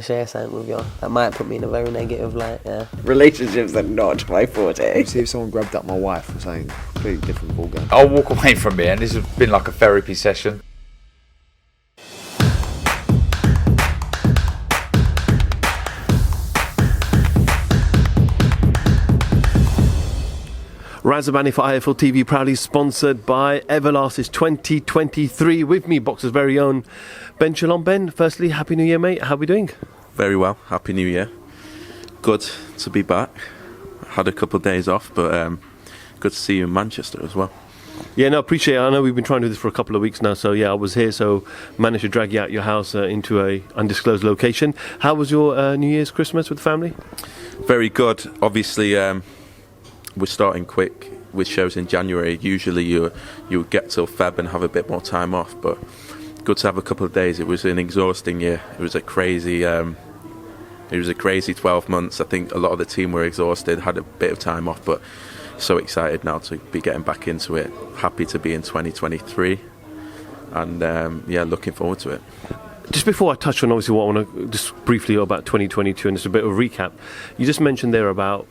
to share something with you. That might put me in a very negative light, yeah. Relationships are not my forte. See if someone grabbed up my wife or something, completely different ballgame. I'll walk away from here, and this has been like a therapy session. Razabani for IFL TV, proudly sponsored by Everlast. It's 2023. With me, Boxer's very own Ben Shalom. Ben, firstly, Happy New Year, mate. How are we doing? Very well. Happy New Year. Good to be back. Had a couple of days off, but good to see you in Manchester as well. Yeah, no, appreciate it. I know we've been trying to do this for a couple of weeks now, so yeah, I was here, so managed to drag you out your house into a undisclosed location. How was your New Year's, Christmas with the family? Very good. Obviously, we're starting quick with shows in January. Usually you get till Feb and have a bit more time off, but good to have a couple of days. It was an exhausting year. It was a crazy 12 months. I think a lot of the team were exhausted, had a bit of time off, but so excited now to be getting back into it. Happy to be in 2023, and looking forward to it. Just before I touch on obviously what I want to just briefly about 2022 and just a bit of a recap, you just mentioned there about,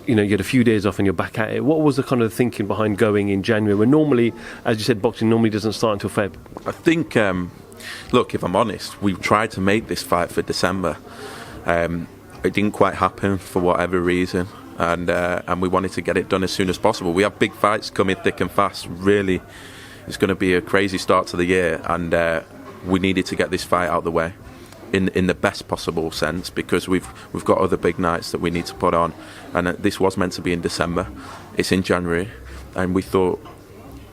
you know, you had a few days off and you're back at it. What was the kind of thinking behind going in January when normally, as you said, boxing normally doesn't start until Feb? I think, look, if I'm honest, we tried to make this fight for December. It didn't quite happen for whatever reason, and we wanted to get it done as soon as possible. We have big fights coming thick and fast. Really, it's going to be a crazy start to the year, and we needed to get this fight out of the way in the best possible sense, because we've got other big nights that we need to put on, and this was meant to be in December. It's in January, and we thought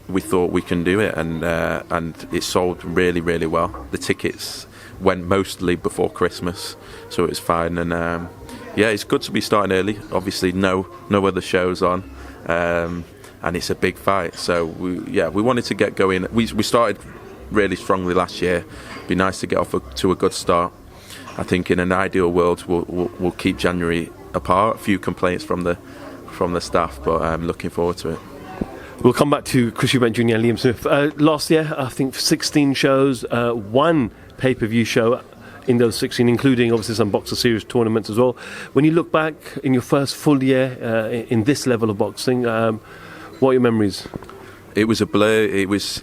we can do it, and it sold really, really well. The tickets went mostly before Christmas, so it was fine, and it's good to be starting early. Obviously no other shows on, and it's a big fight, so we wanted to get going. We started really strongly last year. Be nice to get off to a good start. I think in an ideal world we'll keep January apart. A few complaints from the staff, but I'm looking forward to it. We'll come back to Chris Eubank Jr. and Liam Smith. Last year, I think 16 shows, one pay-per-view show in those 16, including obviously some Boxer Series tournaments as well. When you look back in your first full year in this level of boxing, what are your memories? It was a blur. It was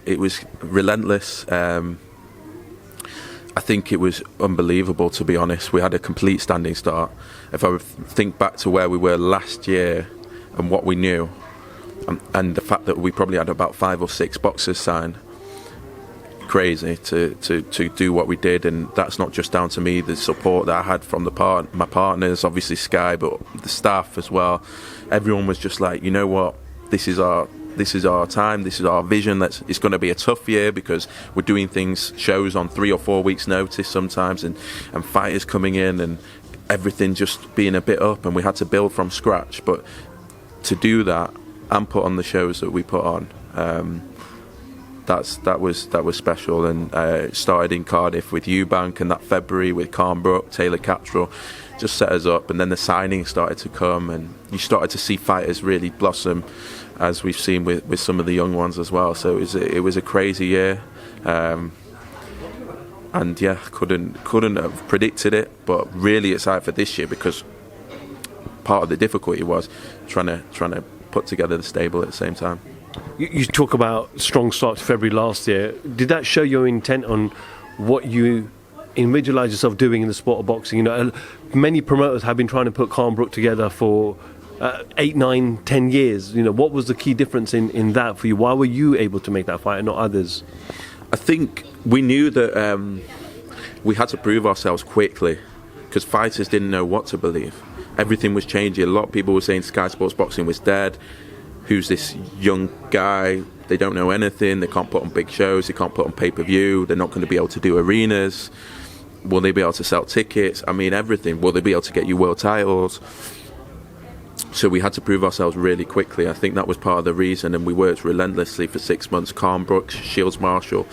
relentless. I think it was unbelievable, to be honest. We had a complete standing start. If I think back to where we were last year and what we knew, and the fact that we probably had about 5 or 6 boxers signed, crazy to do what we did. And that's not just down to me. The support that I had from my partners, obviously Sky, but the staff as well. Everyone was just like, you know what, this is our time, this is our vision. It's going to be a tough year because we're doing shows on 3 or 4 weeks notice sometimes, and fighters coming in and everything just being a bit up, and we had to build from scratch. But to do that and put on the shows that we put on, that was special. And it started in Cardiff with Eubank, and that February with Carm Brook, Taylor-Catterall, just set us up. And then the signings started to come, and you started to see fighters really blossom, as we've seen with some of the young ones as well. So it was a crazy year, and couldn't have predicted it, but really excited for this year, because part of the difficulty was trying to put together the stable at the same time. You talk about strong start to February last year. Did that show your intent on what you visualise yourself doing in the sport of boxing? You know, many promoters have been trying to put Carm Brook together for 8, 9, 10 years. You know, what was the key difference in that for you? Why were you able to make that fight and not others? I think we knew that we had to prove ourselves quickly, because fighters didn't know what to believe. Everything was changing. A lot of people were saying Sky Sports Boxing was dead. Who's this young guy? They don't know anything. They can't put on big shows. They can't put on pay-per-view. They're not going to be able to do arenas. Will they be able to sell tickets? I mean, everything. Will they be able to get you world titles? So we had to prove ourselves really quickly. I think that was part of the reason, and we worked relentlessly for 6 months. Carm Brook, Shields Marshall,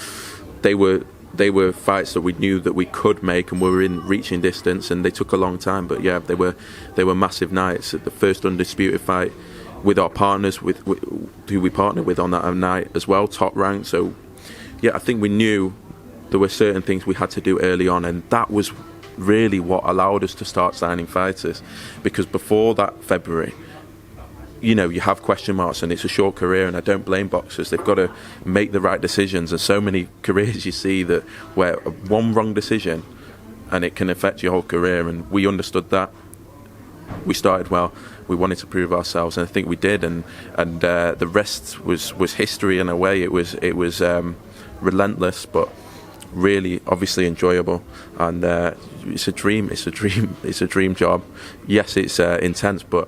they were fights that we knew that we could make, and we were in reaching distance, and they took a long time. But yeah, they were massive nights. The first undisputed fight with our partners, with who we partnered with on that night as well, top rank. So yeah, I think we knew there were certain things we had to do early on, and that was really what allowed us to start signing fighters, because before that February, you know, you have question marks and it's a short career, and I don't blame boxers. They've got to make the right decisions, and so many careers you see that where one wrong decision and it can affect your whole career, and we understood that. We started well. We wanted to prove ourselves, and I think we did. And the rest was history in a way. It was relentless, but really, obviously enjoyable. And it's a dream. It's a dream job. Yes, it's intense, but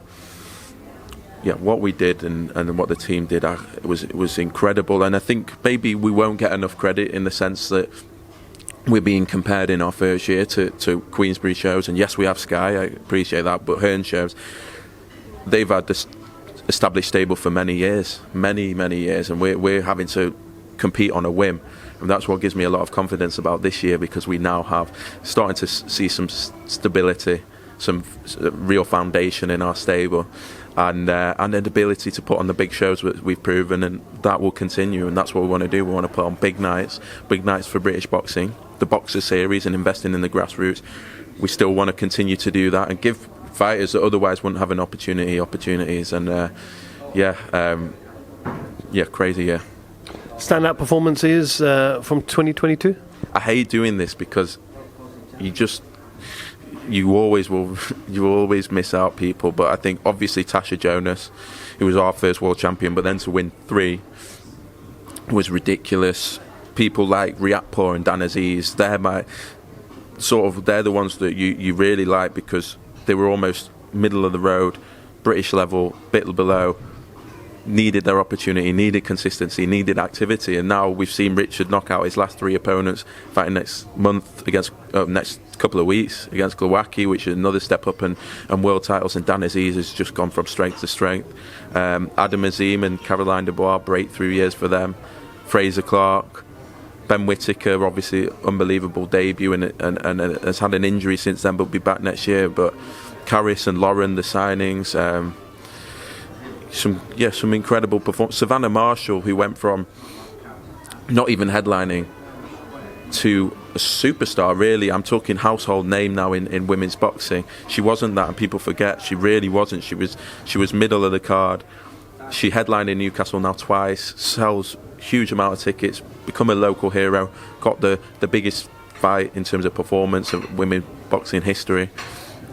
yeah, what we did and what the team did, it was incredible. And I think maybe we won't get enough credit in the sense that we're being compared in our first year to Queensberry shows, and yes, we have Sky, I appreciate that, but Hearn shows, they've had this established stable for many years, and we're having to compete on a whim, and that's what gives me a lot of confidence about this year, because we now have starting to see some stability, some real foundation in our stable, and an ability to put on the big shows that we've proven, and that will continue, and that's what we want to do. We want to put on big nights for British boxing, the Boxer Series, and investing in the grassroots. We still want to continue to do that and give fighters that otherwise wouldn't have an opportunities, and crazy, yeah. Standout performances from 2022? I hate doing this because you always miss out people, but I think obviously Natasha Jonas, who was our first world champion, but then to win 3 was ridiculous. People like Riatpour and Dazn, they're the ones that you really like, because they were almost middle of the road, British level, bit below, needed their opportunity, needed consistency, needed activity, and now we've seen Richard knock out his last 3 opponents, fighting next couple of weeks against Glowacki, which is another step up, and world titles, and Dazn has just gone from strength to strength. Adam Azim and Caroline Dubois, breakthrough years for them. Fraser Clark, Ben Whittaker, obviously unbelievable debut, and has had an injury since then, but will be back next year. But Caris and Lauren, the signings, some incredible performance. Savannah Marshall, who went from not even headlining to a superstar, really. I'm talking household name now in women's boxing. She wasn't that, and people forget. She really wasn't. She was middle of the card. She headlined in Newcastle now twice, sells huge amount of tickets, become a local hero, got the biggest fight in terms of performance of women boxing history.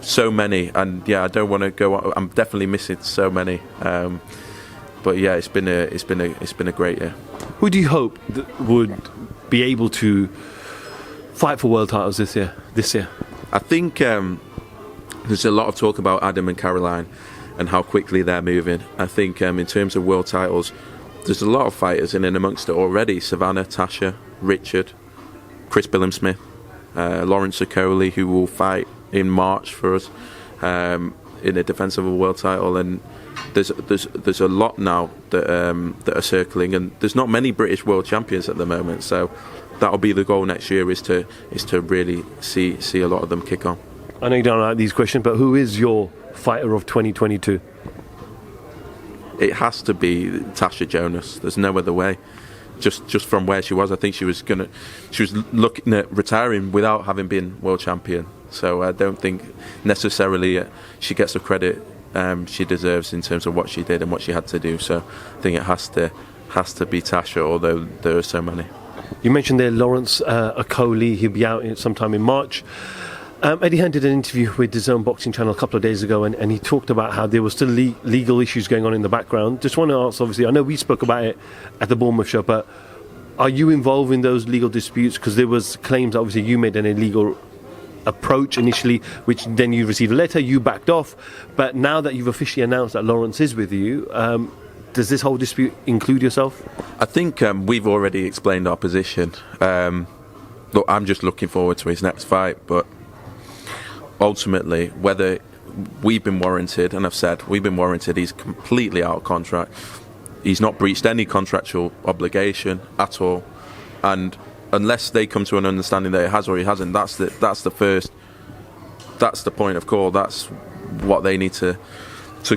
So many, and yeah, I don't want to go on. I'm definitely missing so many, but yeah, it's been a great year. Who do you hope that would be able to fight for world titles this year? I think there's a lot of talk about Adam and Caroline and how quickly they're moving. I think in terms of world titles, there's a lot of fighters in and amongst it already. Savannah, Tasha, Richard, Chris Billam-Smith, Lawrence Akoli, who will fight in March for us in a defence of a world title, and there's a lot now that are circling, and there's not many British world champions at the moment, so that'll be the goal next year, is to really see a lot of them kick on. I know you don't like these questions, but who is your fighter of 2022? It has to be Natasha Jonas. There's no other way. Just from where she was, I think she was looking at retiring without having been world champion. So I don't think necessarily she gets the credit she deserves in terms of what she did and what she had to do. So I think it has to be Tasha, although there are so many. You mentioned there Lawrence Akoli. He'll be out sometime in March. Eddie Hearn did an interview with the Zone Boxing Channel a couple of days ago, and he talked about how there were still legal issues going on in the background. Just want to ask, obviously, I know we spoke about it at the Bournemouth show, but are you involved in those legal disputes? Because there was claims, obviously, you made an illegal approach initially, which then you received a letter, you backed off, but now that you've officially announced that Lawrence is with you, does this whole dispute include yourself? I think we've already explained our position. Look, I'm just looking forward to his next fight, but ultimately, whether we've been warranted, and I've said we've been warranted, he's completely out of contract. He's not breached any contractual obligation at all, and unless they come to an understanding that it has or he hasn't, that's the point of call. That's what they need to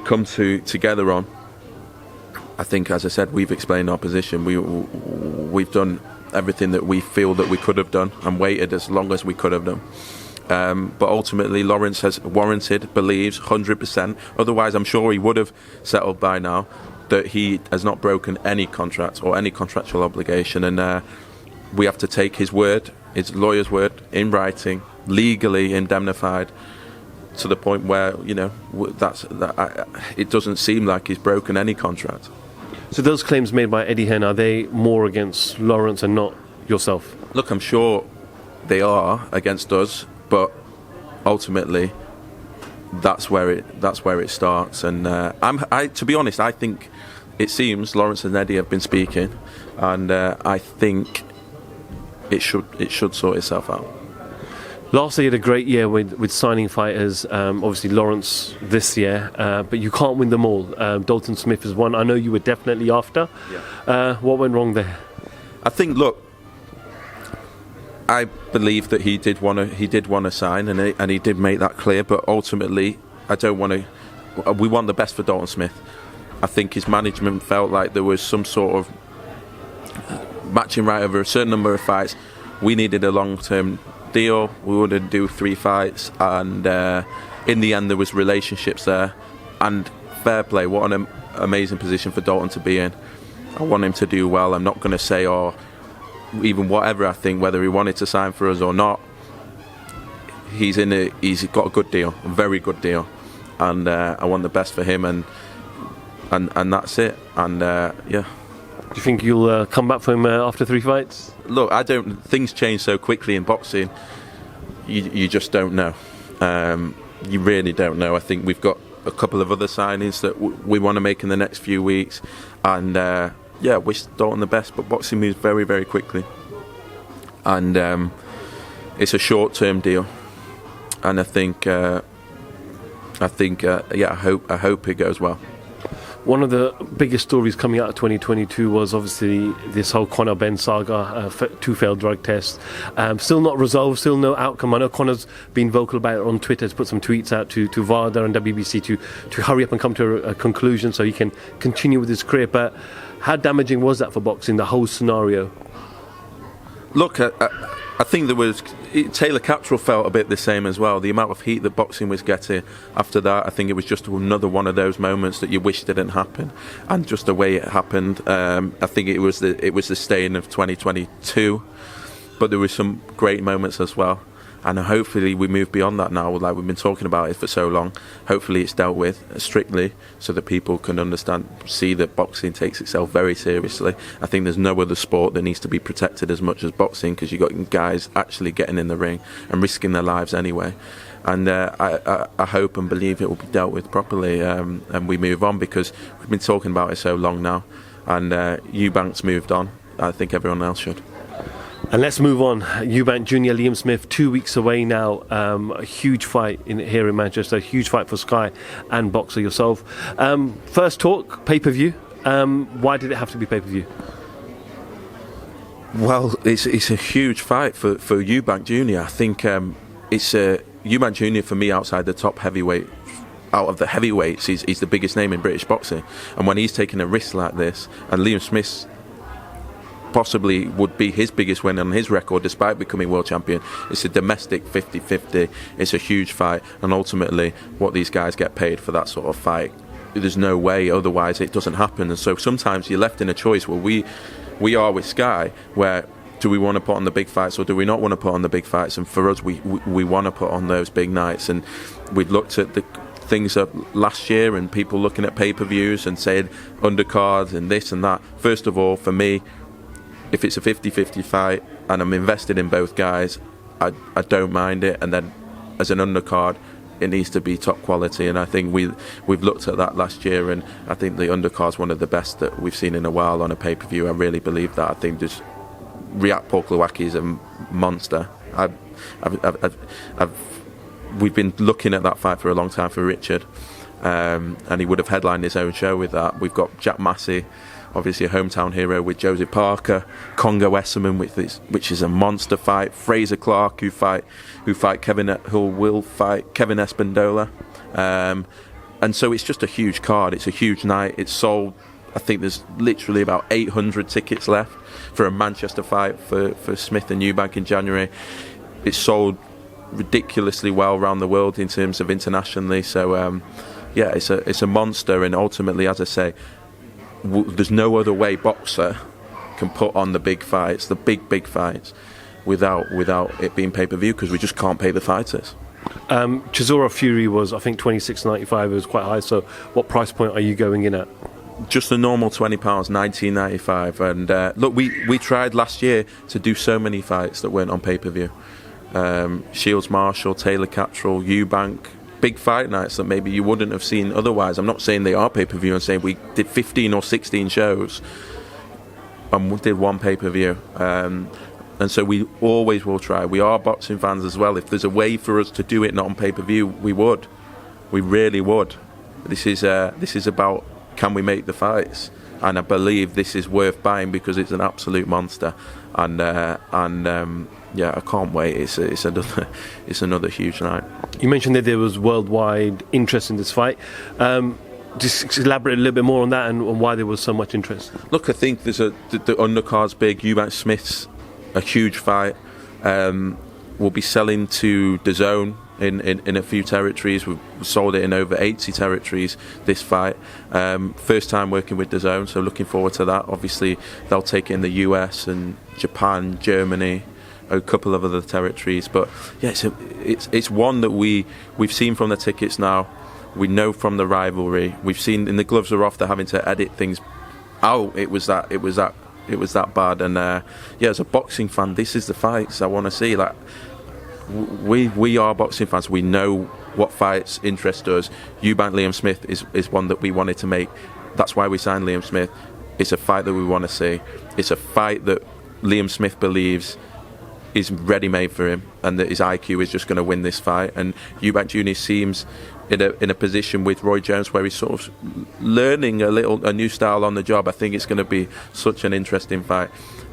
come together on. I think, as I said, we've explained our position. We've done everything that we feel that we could have done, and waited as long as we could have done. But ultimately, Lawrence has believes 100%. Otherwise, I'm sure he would have settled by now that he has not broken any contract or any contractual obligation. And we have to take his word, his lawyer's word, in writing, legally indemnified, to the point where, it doesn't seem like he's broken any contract. So those claims made by Eddie Hearn, are they more against Lawrence and not yourself? Look, I'm sure they are against us, but ultimately, that's where it starts. And to be honest, I think it seems Lawrence and Eddie have been speaking, and I think it should sort itself out. Last year you had a great year with signing fighters, obviously Lawrence this year, but you can't win them all. Dalton Smith is one. I know you were definitely after. Yeah. What went wrong there? I think, look, I believe that he did want to sign, and he did make that clear, but ultimately we want the best for Dalton Smith. I think his management felt like there was some sort of matching right over a certain number of fights. We needed a long-term deal. We wouldn't do 3 fights, and in the end there was relationships there, and fair play. What an amazing position for Dalton to be in. I want him to do well. I'm not going to say even whatever I think, whether he wanted to sign for us or not. He's got a good deal, a very good deal, and I want the best for him, and that's it. And yeah. Do you think you'll come back for him after 3 fights? Look, things change so quickly in boxing. You just don't know. You really don't know. I think we've got a couple of other signings that we want to make in the next few weeks, and wish Dalton the best. But boxing moves very, very quickly, and it's a short-term deal. And I hope it goes well. One of the biggest stories coming out of 2022 was obviously this whole Conor Ben saga, 2 failed drug tests. Still not resolved, still no outcome. I know Conor's been vocal about it on Twitter, has put some tweets out to VADA and WBC to hurry up and come to a conclusion so he can continue with his career. But how damaging was that for boxing, the whole scenario? Look, I think Taylor-Catterall felt a bit the same as well. The amount of heat that boxing was getting after that, I think it was just another one of those moments that you wish didn't happen, and just the way it happened. I think it was the stain of 2022, but there were some great moments as well. And hopefully we move beyond that now, like we've been talking about it for so long. Hopefully it's dealt with strictly so that people can see that boxing takes itself very seriously. I think there's no other sport that needs to be protected as much as boxing, because you've got guys actually getting in the ring and risking their lives anyway. And I hope and believe it will be dealt with properly, and we move on, because we've been talking about it so long now. And Eubank's moved on. I think everyone else should. And let's move on. Eubank Jr., Liam Smith, 2 weeks away now. A huge fight here in Manchester, a huge fight for Sky and Boxer yourself. First talk, pay-per-view. Why did it have to be pay-per-view? Well, it's a huge fight for Eubank Jr. I think it's Eubank Jr. for me outside the top heavyweight. Out of the heavyweights, he's the biggest name in British boxing. And when he's taking a risk like this, and Liam Smith possibly would be his biggest win on his record despite becoming world champion. It's a domestic 50-50. It's a huge fight, and ultimately what these guys get paid for that sort of fight, there's no way otherwise it doesn't happen. And so sometimes you're left in a choice where we are with Sky, where do we want to put on the big fights or do we not want to put on the big fights? And for us, we want to put on those big nights. And we've looked at the things up last year and people looking at pay-per-views and saying undercards and this and that. First of all, for me, if it's a 50-50 fight and I'm invested in both guys, I don't mind it. And then as an undercard, it needs to be top quality. And I think we've looked at that last year, and I think the undercard's one of the best that we've seen in a while on a pay-per-view. I really believe that. I think there's Riat Polklawacki is a monster. We've been looking at that fight for a long time for Richard, and he would have headlined his own show with that. We've got Jack Massey, obviously a hometown hero, with Josie Parker, Congo Esserman, which is a monster fight. Fraser Clark, who will fight Kevin Espandola, and so it's just a huge card. It's a huge night. It's sold. I think there's literally about 800 tickets left for a Manchester fight for Smith and Eubank in January. It's sold ridiculously well around the world in terms of internationally. So yeah, it's a monster, and ultimately, as I say, there's no other way boxer can put on the big fights, the big fights, without it being pay-per-view, because we just can't pay the fighters. Chisora Fury was, I think, $26.95. It was quite high. So what price point are you going in at? Just the normal £20, $19.95. And look, we tried last year to do so many fights that weren't on pay-per-view. Shields Marshall, Taylor-Catterall, Eubank, big fight nights that maybe you wouldn't have seen otherwise. I'm not saying they are pay-per-view. I'm saying we did 15 or 16 shows and we did one pay-per-view. And so we always will try. We are boxing fans as well. If there's a way for us to do it not on pay-per-view, we would. We really would. This is about, can we make the fights? And I believe this is worth buying because it's an absolute monster. And yeah, I can't wait. It's another huge night. You mentioned that there was worldwide interest in this fight. Just elaborate a little bit more on that and why there was so much interest. Look, I think there's the undercard's big. Eubank-Smith's a huge fight. We'll be selling to Dazn in a few territories. We've sold it in over 80 territories, this fight. First time working with Dazn, so looking forward to that. Obviously, they'll take it in the US and Japan, Germany, a couple of other territories. But yeah, it's one that we've seen from the tickets now. We know from the rivalry. We've seen in the gloves are off. They're having to edit things out. It was that bad. And yeah, as a boxing fan, this is the fights I want to see. Like we are boxing fans. We know what fights interest us. Eubank-Smith is one that we wanted to make. That's why we signed Liam Smith. It's a fight that we want to see. It's a fight that Liam Smith believes is ready-made for him, and that his IQ is just going to win this fight. And Eubank Jr. seems in a position with Roy Jones where he's sort of learning a new style on the job. I think it's going to be such an interesting fight,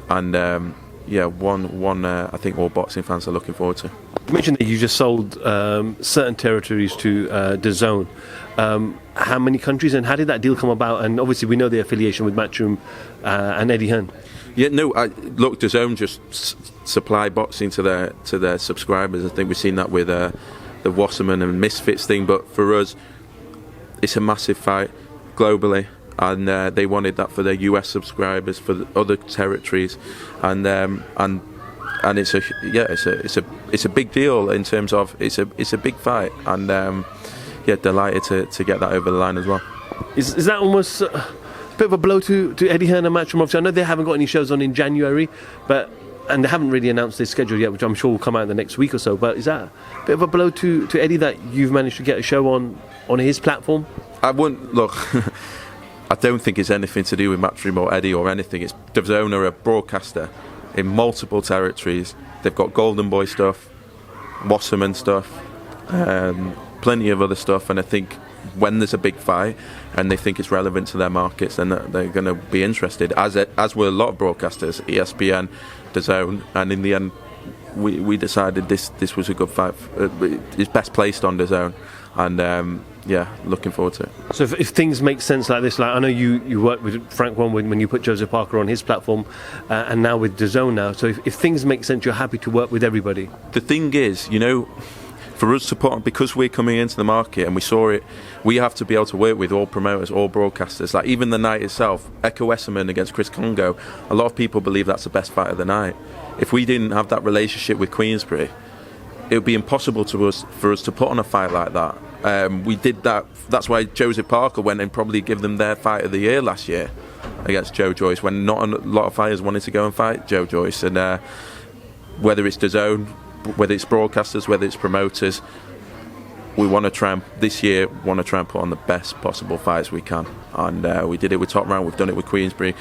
and yeah, one I think all boxing fans are looking forward to. You mentioned that you just sold certain territories to Dazn. How many countries, and how did that deal come about? And obviously we know the affiliation with Matchroom and Eddie Hearn. Yeah, no. Look, Dazn just supply boxing to their subscribers. I think we've seen that with the Wasserman and Misfits thing. But for us, it's a massive fight globally, and they wanted that for their US subscribers, for the other territories, and it's a big deal in terms of it's a big fight, and yeah, delighted to get that over the line as well. Is that almost a bit of a blow to Eddie Hearn and Matchroom? Obviously, I know they haven't got any shows on in January, and they haven't really announced their schedule yet, which I'm sure will come out in the next week or so. But is that a bit of a blow to Eddie that you've managed to get a show on his platform? I wouldn't look. I don't think it's anything to do with Matchroom or Eddie or anything. It's Dazn are a broadcaster in multiple territories. They've got Golden Boy stuff, Wasserman stuff, plenty of other stuff, and I think when there's a big fight and they think it's relevant to their markets, then they're going to be interested, as were a lot of broadcasters, ESPN, Dazn, and in the end we decided this was a good fight. It's best placed on Dazn, and yeah, looking forward to it. So if things make sense like this, like I know you worked with Frank One when you put Joseph Parker on his platform, and now with Dazn now, so if things make sense, you're happy to work with everybody? The thing is, for us to put on, because we're coming into the market and we saw it, we have to be able to work with all promoters, all broadcasters. Like even the night itself, Echo Esserman against Chris Congo, a lot of people believe that's the best fight of the night. If we didn't have that relationship with Queensberry, it would be impossible for us to put on a fight like that. We did that. That's why Joseph Parker went and probably give them their fight of the year last year against Joe Joyce, when not a lot of fighters wanted to go and fight Joe Joyce. And whether it's Dazn, whether it's broadcasters, whether it's promoters, we want to try and put on the best possible fights we can, and we did it with Top Rank, we've done it with Queensberry,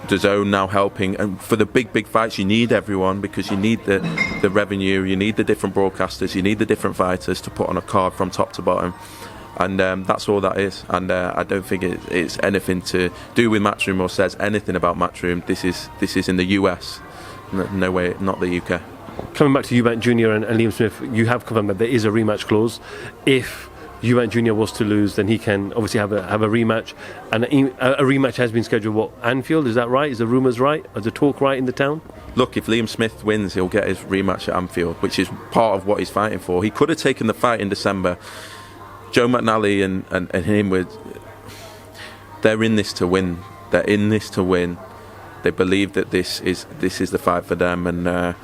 Dazn now helping, and for the big fights you need everyone, because you need the revenue, you need the different broadcasters, you need the different fighters to put on a card from top to bottom, and that's all that is. And I don't think it's anything to do with Matchroom or says anything about Matchroom. This is in the US, no way, not the UK. Coming back to Eubank Jr. and Liam Smith, you have confirmed that there is a rematch clause if Eubank Jr. was to lose, then he can obviously have a rematch. And a rematch has been scheduled, what, Anfield, is that right? Is the rumours right? Is the talk right in the town? Look, if Liam Smith wins, he'll get his rematch at Anfield, which is part of what he's fighting for. He could have taken the fight in December. Joe McNally and him they're in this to win. They're in this to win. They believe that this is the fight for them, and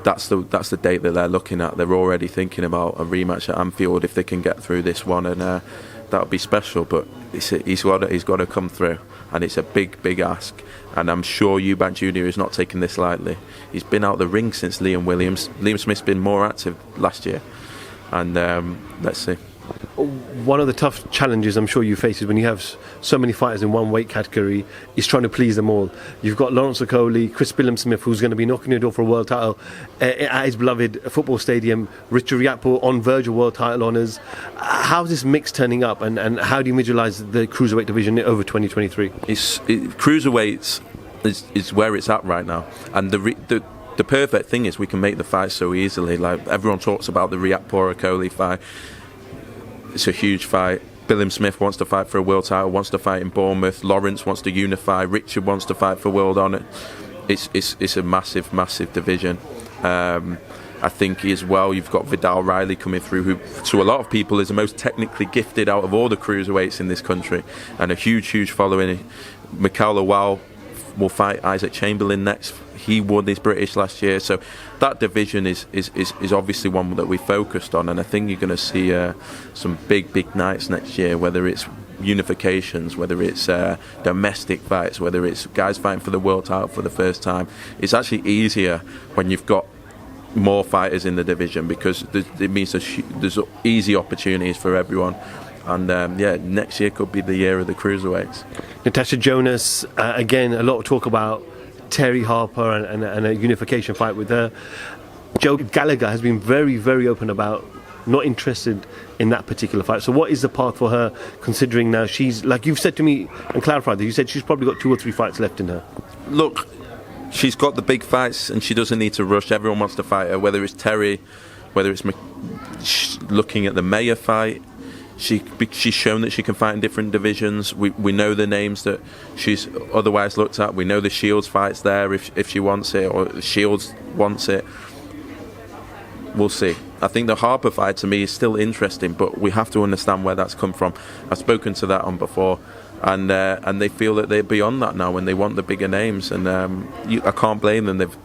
that's the date that they're looking at. They're already thinking about a rematch at Anfield if they can get through this one, and that would be special. But he's got to come through, and it's a big ask. And I'm sure Eubank Jr. is not taking this lightly. He's been out the ring since Liam Williams. Liam Smith's been more active last year, and let's see. One of the tough challenges I'm sure you face is when you have so many fighters in one weight category is trying to please them all. You've got Lawrence Okolie, Billam-Smith, who's going to be knocking your door for a world title at his beloved football stadium, Richard Riakpo on verge of world title honours. How's this mix turning up, and how do you visualise the Cruiserweight division over 2023? Cruiserweights is where it's at right now, and the perfect thing is we can make the fight so easily. Like, everyone talks about the Riakpo-Okolie fight. It's a huge fight. Billam-Smith wants to fight for a world title, wants to fight in Bournemouth. Lawrence wants to unify. Richard wants to fight for world honour. It's a massive division. I think as well you've got Vidal Riley coming through, who to a lot of people is the most technically gifted out of all the cruiserweights in this country, and a huge following. Mikhail Lawal will fight Isaac Chamberlain next. He won his British last year, so that division is obviously one that we focused on, and I think you're going to see some big nights next year, whether it's unifications, whether it's domestic fights, whether it's guys fighting for the world title for the first time. It's actually easier when you've got more fighters in the division, because it means there's easy opportunities for everyone. And next year could be the year of the cruiserweights. Natasha Jonas, again, a lot of talk about Terry Harper and a unification fight with her. Joe Gallagher has been very open about not interested in that particular fight. So what is the path for her, considering now she's, like you've said to me and clarified that you said she's probably got 2 or 3 fights left in her? Look, she's got the big fights and she doesn't need to rush. Everyone wants to fight her, whether it's Terry, whether it's looking at the Mayer fight. She's shown that she can fight in different divisions. We know the names that she's otherwise looked at. We know the Shields fight's there if she wants it, or Shields wants it. We'll see. I think the Harper fight to me is still interesting, but we have to understand where that's come from. I've spoken to that on before, and they feel that they're beyond that now and they want the bigger names. And I can't blame them. They've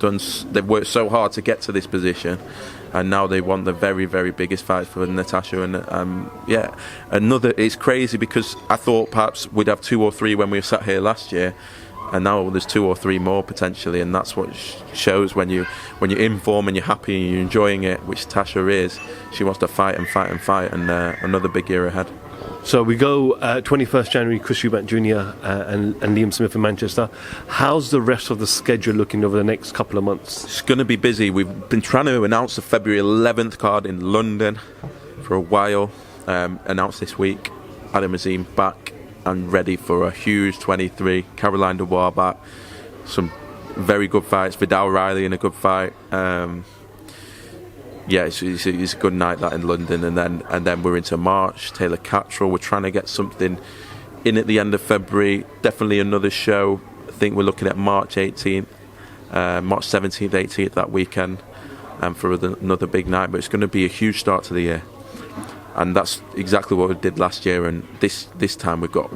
worked so hard to get to this position. And now they want the very biggest fight for Natasha. And it's crazy, because I thought perhaps we'd have 2 or 3 when we sat here last year, and now there's 2 or 3 more potentially. And that's what shows when you're in form and you're happy and you're enjoying it, which Tasha is. She wants to fight, and another big year ahead. So we go 21st January, Chris Eubank Jr. And Liam Smith in Manchester. How's the rest of the schedule looking over the next couple of months? It's going to be busy. We've been trying to announce the February 11th card in London for a while. Announced this week. Adam Azim back and ready for a huge 23. Caroline Dubois back. Some very good fights. Vidal Riley in a good fight. It's a good night that in London, and then we're into March. Taylor-Catterall, we're trying to get something in at the end of February. Definitely another show. I think we're looking at March 18th, March 17th, 18th that weekend, for another big night. But it's going to be a huge start to the year, and that's exactly what we did last year. And this time we've got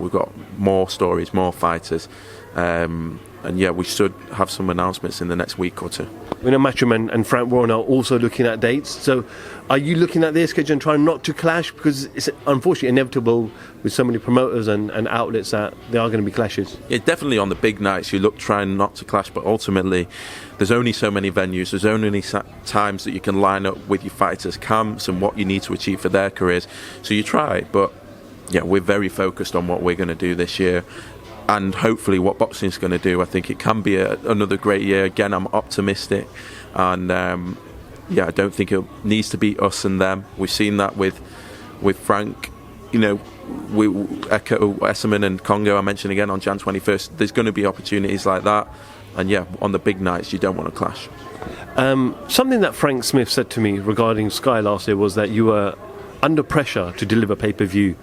more stories, more fighters. We should have some announcements in the next week or 2. We know Matchroom and Frank Warren are also looking at dates. So are you looking at their schedule and trying not to clash? Because it's unfortunately inevitable with so many promoters and outlets that there are going to be clashes. Yeah, definitely on the big nights you look trying not to clash, but ultimately there's only so many venues, there's only times that you can line up with your fighters' camps and what you need to achieve for their careers. So you try, but yeah, we're very focused on what we're going to do this year. And hopefully what boxing is going to do. I think it can be another great year. Again, I'm optimistic. And I don't think it needs to be us and them. We've seen that with Frank. Esserman and Congo, I mentioned again on Jan 21st. There's going to be opportunities like that. And on the big nights, you don't want to clash. Something that Frank Smith said to me regarding Sky last year was that you were under pressure to deliver pay-per-view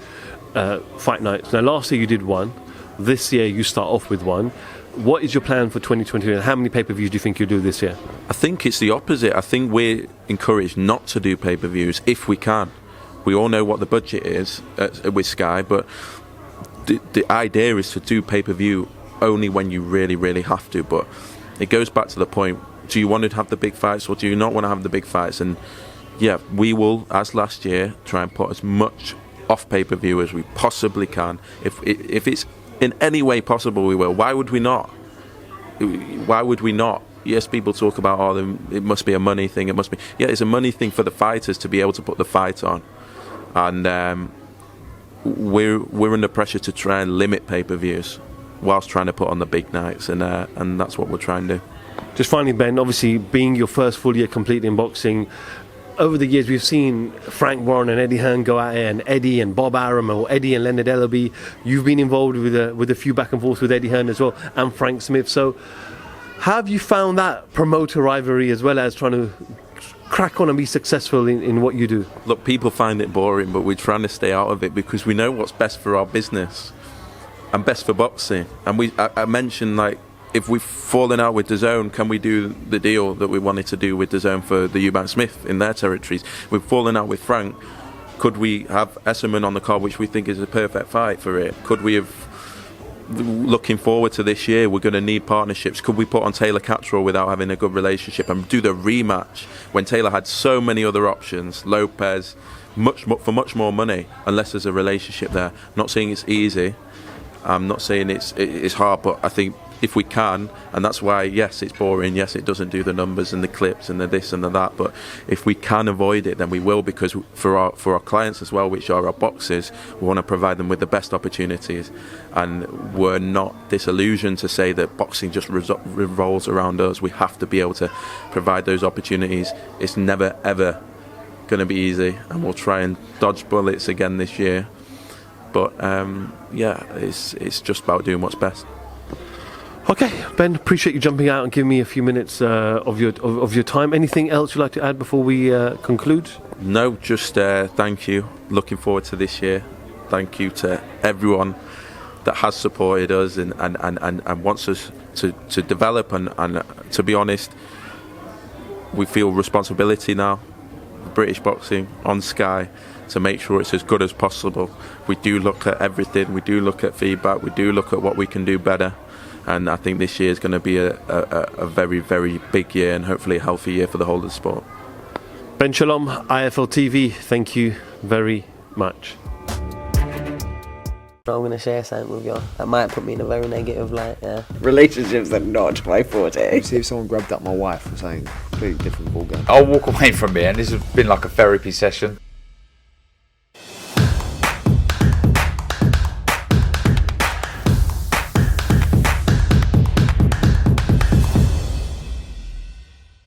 fight nights. Now, last year you did one. This year you start off with one. What is your plan for 2020, and how many pay-per-views do you think you'll do this year? I think it's the opposite. I think we're encouraged not to do pay-per-views if we can. We all know what the budget is with Sky, but the idea is to do pay-per-view only when you really, really have to. But it goes back to the point, do you want to have the big fights or do you not want to have the big fights? And yeah, we will, as last year, try and put as much off pay-per-view as we possibly can. If it's in any way possible, we will. Why would we not? Why would we not? Yes, people talk about, it must be a money thing. It must be. Yeah, it's a money thing for the fighters to be able to put the fight on. And we're under pressure to try and limit pay-per-views whilst trying to put on the big nights. And that's what we'll try and do. Just finally, Ben, obviously being your first full year completely in boxing, over the years we've seen Frank Warren and Eddie Hearn go out here, and Eddie and Bob Arum, or Eddie and Leonard Ellaby. You've been involved with a few back and forth with Eddie Hearn as well, and Frank Smith. So how have you found that promoter rivalry as well as trying to crack on and be successful in what you do? Look, people find it boring, but we're trying to stay out of it because we know what's best for our business and best for boxing. And I mentioned, like, if we've fallen out with Dazn, can we do the deal that we wanted to do with Dazn for the Eubank-Smith in their territories? We've fallen out with Frank. Could we have Esserman on the card, which we think is a perfect fight for it? Could we have, looking forward to this year, we're going to need partnerships. Could we put on Taylor-Catterall without having a good relationship and do the rematch when Taylor had so many other options, Lopez, for much more money, unless there's a relationship there? I'm not saying it's easy. I'm not saying it's hard, but I think if we can, and that's why, yes, it's boring, yes, it doesn't do the numbers and the clips and the this and the that, but if we can avoid it, then we will, because for our clients as well, which are our boxers, we want to provide them with the best opportunities, and we're not disillusioned to say that boxing just revolves around us. We have to be able to provide those opportunities. It's never ever going to be easy, and we'll try and dodge bullets again this year, but yeah, it's just about doing what's best. Okay, Ben, appreciate you jumping out and giving me a few minutes of your time. Anything else you'd like to add before we conclude? No, just thank you. Looking forward to this year. Thank you to everyone that has supported us and wants us to develop. And to be honest, we feel responsibility now, British boxing on Sky, to make sure it's as good as possible. We do look at everything. We do look at feedback. We do look at what we can do better. And I think this year is going to be a very, very big year, and hopefully a healthy year for the whole of the sport. Ben Shalom, IFL TV, thank you very much. I'm going to share something with you that might put me in a very negative light, yeah. Relationships are not my forte. See if someone grabbed up my wife or something, completely different ballgame. I'll walk away from it, and this has been like a therapy session.